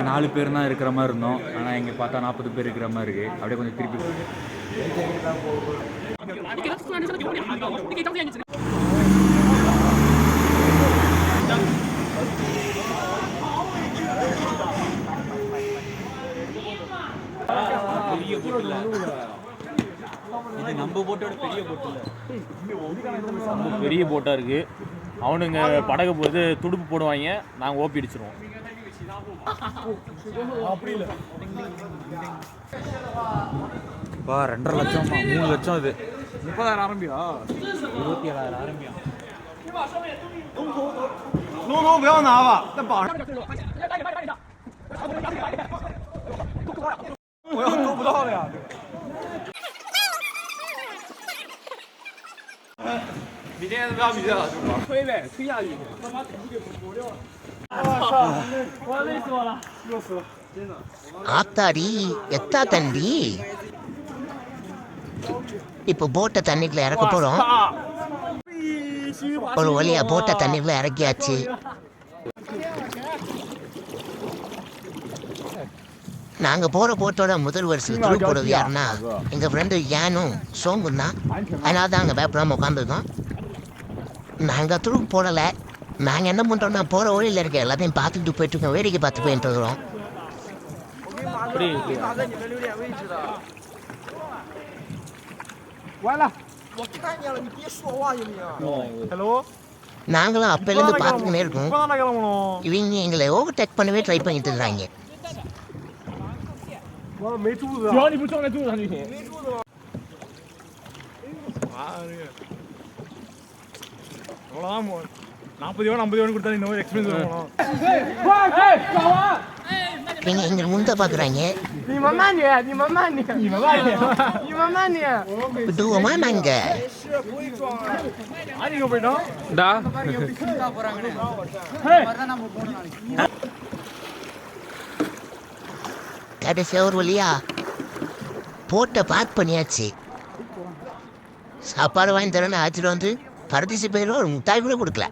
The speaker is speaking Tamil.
நாங்கள் 4 பேர் தான் இருக்கிற மாதிரி இருந்தோம். ஆனால் இங்கே பார்த்தா 40 பேர் இருக்கிற மாதிரி இருக்குது. அப்படியே கொஞ்சம் திருப்பி பெரிய போட்டில் இது நம்ம போட்டோட பெரிய போட்டில் ரொம்ப பெரிய போட்டாக இருக்குது. அவனுங்க படகு போது துடுப்பு போடுவாங்க, நாங்கள் ஓப்பி அடிச்சிருவோம். அப்படி இல்லை பா 2.5 லட்சமா 3 லட்சம். இது 30,000 ஆரம்பியா 27,000 ஆரம்பியா. 龙不要拿吧，在绑上。我要够不到了呀。明天不要比赛了，是吧？推呗，推下去。他妈腿给磨掉了。我操！我累死我了，热死了，真的。ஆத்தாடி எத்தா தண்டி. இப்போ போட்டை தண்ணிக்குள்ள இறக்க போறோம். ஒரு வழியா போட்டை தண்ணிக்குள்ள இறக்கியாச்சு. நாங்க போற போட்டோட முதல் வருஷம் துரு போடுறது யாருன்னா எங்க ஃப்ரெண்டு யானும் சோங்கும் தான். அதனால தான் அங்கே பயப்படாம உட்காந்துருக்கோம். நாங்க துரு போடலை. நாங்க என்ன பண்றோம்னா போற வழியில் இருக்க எல்லாத்தையும் பார்த்துட்டு போயிட்டு இருக்கோம், வேடிக்கை பார்த்து போயிட்டு இருக்கிறோம். நாங்களும் அப்பையிலேருந்து பார்த்துக்கினே இருக்கோம். இவங்க எங்களை ஓவர்டேக் பண்ணவே ட்ரை பண்ணிட்டு இருக்காங்க.没柱子，只要你不撞在柱子上就行。没柱子吗？啊，这个，好了，我40கொடுத்தா இந்த மாதிரி எக்ஸ்பீரியன்ஸ் வரணும். ஏய்,搞完。நீங்க எங்க முந்த பாக்குறாங்க.你们慢点，你们慢点，你们慢点，你们慢点。விடுவோமா நாங்க? ஆதிங்க போய்ட்டோம். டா. கடைசி ஒரு வழியா போட்டை பார்க் பண்ணியாச்சு. சாப்பாடு வாங்கி தரேன்னு ஆச்சுட்டு வந்து பரதேசி போயிடும், ஒரு முட்டாய் கூட கொடுக்கல.